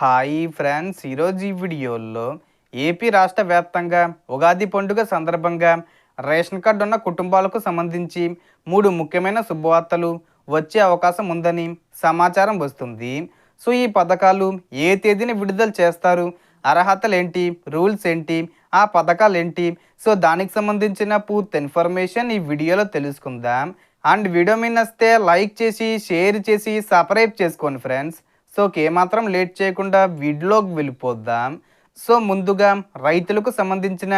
Hi friends, ఈరోజు ఈ వీడియోలో ఏపీ రాష్ట్ర వ్యాప్తంగా ఉగాది పండుగ సందర్భంగా రేషన్ కార్డు ఉన్న కుటుంబాలకు సంబంధించి 3 ముఖ్యమైన శుభవార్తలు వచ్చే అవకాశం ఉందని సమాచారం వస్తుంది. సో ఈ పథకాలు ఏ తేదీన విడుదల చేస్తారు, అర్హతలు ఏంటి, రూల్స్ ఏంటి, ఆ పథకాలు ఏంటి, సో దానికి సంబంధించిన పూర్తి ఇన్ఫర్మేషన్ ఈ వీడియోలో తెలుసుకుందాం. అండ్ వీడియో మీ నచ్చితే లైక్ చేసి షేర్ చేసి సబ్స్క్రైబ్ చేసుకోండి ఫ్రెండ్స్. సో ఏమాత్రం లేట్ చేయకుండా వీడియోలోకి వెళ్ళిపోద్దాం. సో ముందుగా రైతులకు సంబంధించిన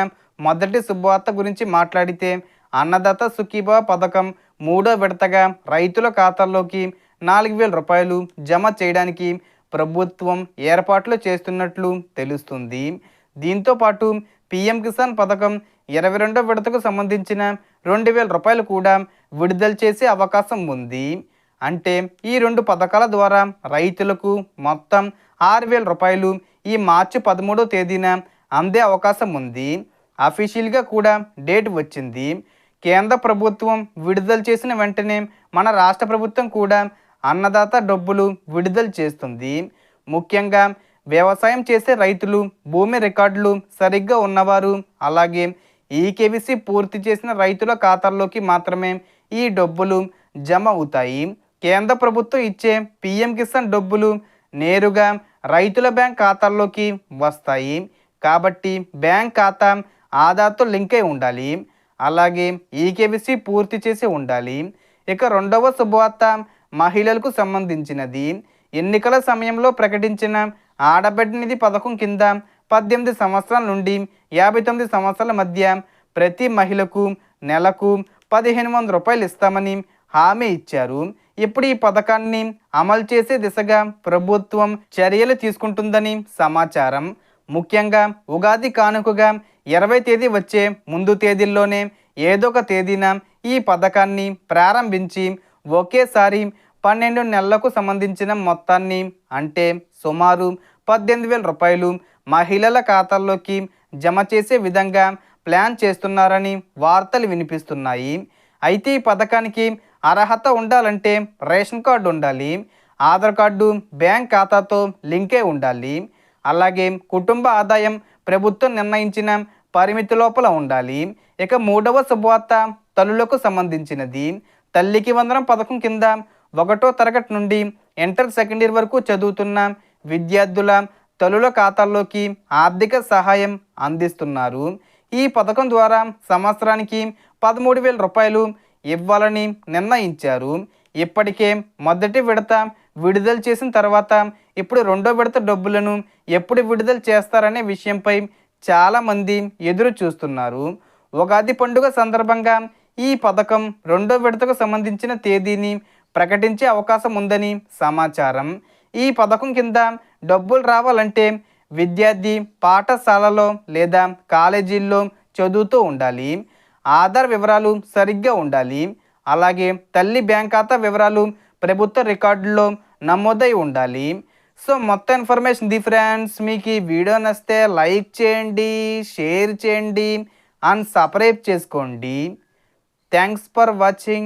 మొదటి శుభవార్త గురించి మాట్లాడితే, అన్నదాత సుఖీభవ పథకం 3వ విడతగా రైతుల ఖాతాల్లోకి 4,000 రూపాయలు జమ చేయడానికి ప్రభుత్వం ఏర్పాట్లు చేస్తున్నట్లు తెలుస్తుంది. దీంతోపాటు పీఎం కిసాన్ పథకం 22వ విడతకు సంబంధించిన 2,000 రూపాయలు కూడా విడుదల చేసే అవకాశం ఉంది. అంటే ఈ 2 పథకాల ద్వారా రైతులకు మొత్తం 6,000 రూపాయలు ఈ మార్చి 13వ తేదీన అందే అవకాశం ఉంది. అఫీషియల్గా కూడా డేట్ వచ్చింది. కేంద్ర ప్రభుత్వం విడుదల చేసిన వెంటనే మన రాష్ట్ర ప్రభుత్వం కూడా అన్నదాత డబ్బులు విడుదల చేస్తుంది. ముఖ్యంగా వ్యవసాయం చేసే రైతులు, భూమి రికార్డులు సరిగ్గా ఉన్నవారు, అలాగే ఈకేవీసీ పూర్తి చేసిన రైతుల ఖాతాల్లోకి మాత్రమే ఈ డబ్బులు జమ అవుతాయి. కేంద్ర ప్రభుత్వం ఇచ్చే పీఎం కిసాన్ డబ్బులు నేరుగా రైతుల బ్యాంక్ ఖాతాల్లోకి వస్తాయి. కాబట్టి బ్యాంక్ ఖాతా ఆధార్తో లింక్ అయి ఉండాలి, అలాగే ఈకేవీసీ పూర్తి చేసి ఉండాలి. ఇక రెండవ శుభవార్త మహిళలకు సంబంధించినది. ఎన్నికల సమయంలో ప్రకటించిన ఆడబిడ్డ నిధి పథకం కింద 18 సంవత్సరాల నుండి 59 సంవత్సరాల మధ్య ప్రతి మహిళకు నెలకు 1,500 రూపాయలు ఇస్తామని హామీ ఇచ్చారు. ఇప్పుడు ఈ పథకాన్ని అమలు చేసే దిశగా ప్రభుత్వం చర్యలు తీసుకుంటుందని సమాచారం. ముఖ్యంగా ఉగాది కానుకగా 20 తేదీ వచ్చే ముందు తేదీల్లోనే ఏదో ఒక తేదీన ఈ పథకాన్ని ప్రారంభించి ఒకేసారి 12 నెలలకు సంబంధించిన మొత్తాన్ని, అంటే సుమారు 18,000 రూపాయలు మహిళల ఖాతాల్లోకి జమ చేసే విధంగా ప్లాన్ చేస్తున్నారని వార్తలు వినిపిస్తున్నాయి. అయితే ఈ పథకానికి అర్హత ఉండాలంటే రేషన్ కార్డు ఉండాలి, ఆధార్ కార్డు బ్యాంక్ ఖాతాతో లింకే ఉండాలి, అలాగే కుటుంబ ఆదాయం ప్రభుత్వం నిర్ణయించిన పరిమితి లోపల ఉండాలి. ఇక 3వ శుభవార్త తల్లులకు సంబంధించినది. తల్లికి వందనం పథకం కింద 1వ తరగతి నుండి ఇంటర్ సెకండ్ ఇయర్ వరకు చదువుతున్న విద్యార్థుల తల్లుల ఖాతాల్లోకి ఆర్థిక సహాయం అందిస్తున్నారు. ఈ పథకం ద్వారా సంవత్సరానికి 13,000 రూపాయలు ఇవ్వాలని నిర్ణయించారు. ఇప్పటికే మొదటి విడత విడుదల చేసిన తర్వాత ఇప్పుడు 2వ విడత డబ్బులను ఎప్పుడు విడుదల చేస్తారనే విషయంపై చాలామంది ఎదురు చూస్తున్నారు. ఉగాది పండుగ సందర్భంగా ఈ పథకం 2వ విడతకు సంబంధించిన తేదీని ప్రకటించే అవకాశం ఉందని సమాచారం. ఈ పథకం కింద డబ్బులు రావాలంటే విద్యార్థి పాఠశాలలో లేదా కాలేజీల్లో చదువుతూ ఉండాలి, ఆధార్ వివరాలు సరిగ్గా ఉండాలి, అలాగే తల్లి బ్యాంక్ ఖాతా వివరాలు ప్రభుత్వ రికార్డుల్లో నమోదై ఉండాలి. సో మొత్తం ఇన్ఫర్మేషన్ ది ఫ్రెండ్స్. మీకు ఈ వీడియో నచ్చితే లైక్ చేయండి, షేర్ చేయండి అండ్ సబ్స్క్రైబ్ చేసుకోండి. Thanks for watching.